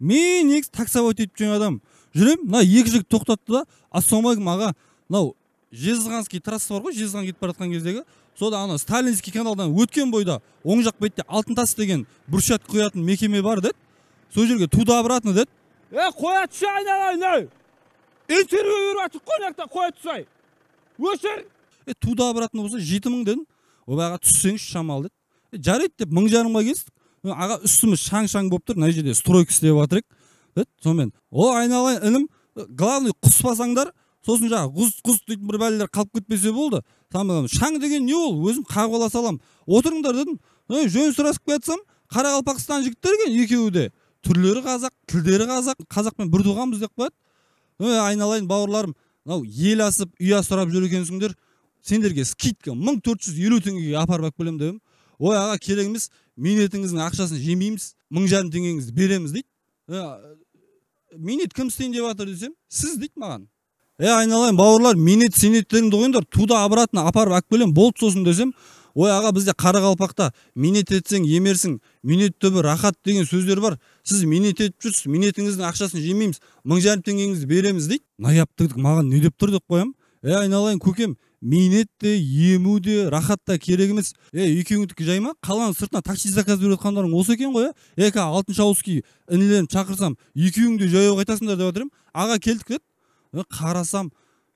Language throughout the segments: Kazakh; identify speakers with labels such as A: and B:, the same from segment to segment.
A: Мен негізі таксовод етіп жүрген адам. Жүрем, мына екі жігіт тоқтатты да, ассалаумағалейкум аға, мынау Жезқазғанский трасса бар ғой, Жезқазған кетіп бара жатқан кездегі, сода ана Сталинский каналдан өткен бойда оң жақ бетте Алтын тас деген брусчатка құятын мекеме бар деді. Сол жерге туда обратно деді.
B: Қоя түсі айналайын. Интервью беріп жатыр қонақта, қоя түсай. Өшір.
A: Туда обратно болса 7000 дедім. Аға түссеңізші шамалы деді. Жарайды деп 1500-ға келістік. Аға үстіміз шаң-шаң болып тұр, мына жерде стройка істеп жатырық деді. Сонымен, о айналайын інім, главный құспасаңдар, сосын жаңа құз дейтін бір бәлелер қалып кетпесе болды. Тамам, шаң деген не ол? Өзім қағып ала салам. Отырыңдар дедім. Жөн сұрасып кетсем, Қарақалпақстан жігіттер екен екеуі де. Түрлері қазақ, тілдері қазақ, қазақпен бір туғанбыз деп қояды. Айналайын бауырларым, мынау ел асып, үй асырап жүр екенсіңдер. Сендерге скидка 1450 теңгеге апарып алып келем дедім. Ой аға керек емес, минетіңіздің ақшасын жемейміз, 1500 теңгеңізді береміз дейді. Минет кім істейін деп жатыр десем, сіз дейді маған. Айналайын бауырлар, минет сенеттеріңді қойыңдар, туда обратно апарып алып келем, болды сосын десем, ой аға бізде Қарақалпақта минет етсең емерсің, минет түбі рахат деген сөздер бар. Сіз минет етіп жүрсіз, минетіңіздің ақшасын жемейміз, 1500 теңгеңізді береміз дейді. Наяптық маған не деп тұр деп қоям. Айналайын көкем, минет те, ему де, рахат та керек емес. Екеуіңдікі жай ма? Қаланың сыртына такси заказ беріп жатқандарың осы екен ғой. Алтыншы ауызки інілерін шақырсам, екеуіңді жаяу қайтасыңдар деп отырмын. Аға келдік деді. Қарасам,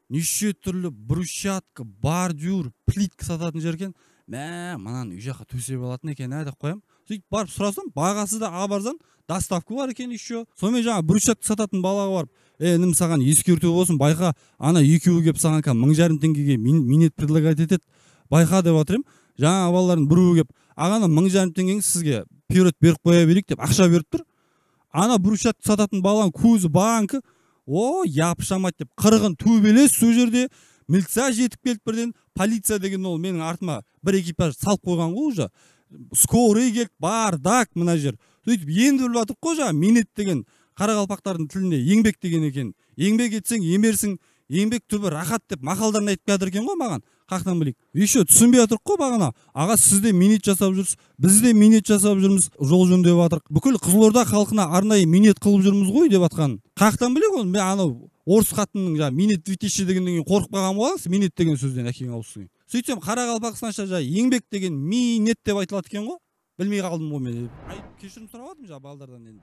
A: неше түрлі брусчатка, бордюр, плитка сататын жер екен. Мынаны үй жаққа төсеп алатын екен деп қоям. Сөйтіп барып сұрасам, бағасы да арзан, доставка бар екен еще. Сонымен жаңа брусчатка сататын балаға барып, інім саған ескерту болсын, байқа, ана екеуі келіп саған 1500 теңгеге минет предлагать етеді. Байқа деп отырмын. Жаңа балалардың біреуі келіп, ағана 1500 теңгеңіз сізге вперед беріп қоя берейік деп ақша беріп тұр. Ана брусчатка сататын баланың көзі банкі, япшамайды деп қырғын төбелес сол жерде. Милиция жетіп келіп бірден, полиция деген ол менің артыма бір экипаж салып қойған ғой уже. Скорый келіп, бардак мына жер. Сөйтіп енді біліп жатырық қой жаңа минет деген Қарақалпақтардың тілінде еңбек деген екен. Еңбек етсең емерсің, еңбек түбі рахат деп мақалдарын айтып жатыр екен ғой маған. Қақтан білейік. Еще түсінбей жатырық қой бағана. Аға сіз де минет жасап жүрсіз, біз де минет жасап жүрміз, жол жөндеп жатырық. Бүкіл Қызылорда халқына арнайы минет қылып жүрміз ғой деп жатқан. Қақтан білейік оны? Мен анау орыс қатынның жаңа минет 2000 дегеннен кейін қорқып қалған боласыз, минет деген сөзден әкең ауызсың. Сөйтсем Қарақалпақстанша жаңа еңбек деген минет деп айтылады екен ғой. Білмей қалдым ғой мен. Кешірім сұрап жатырмын жаңа балдардан енді.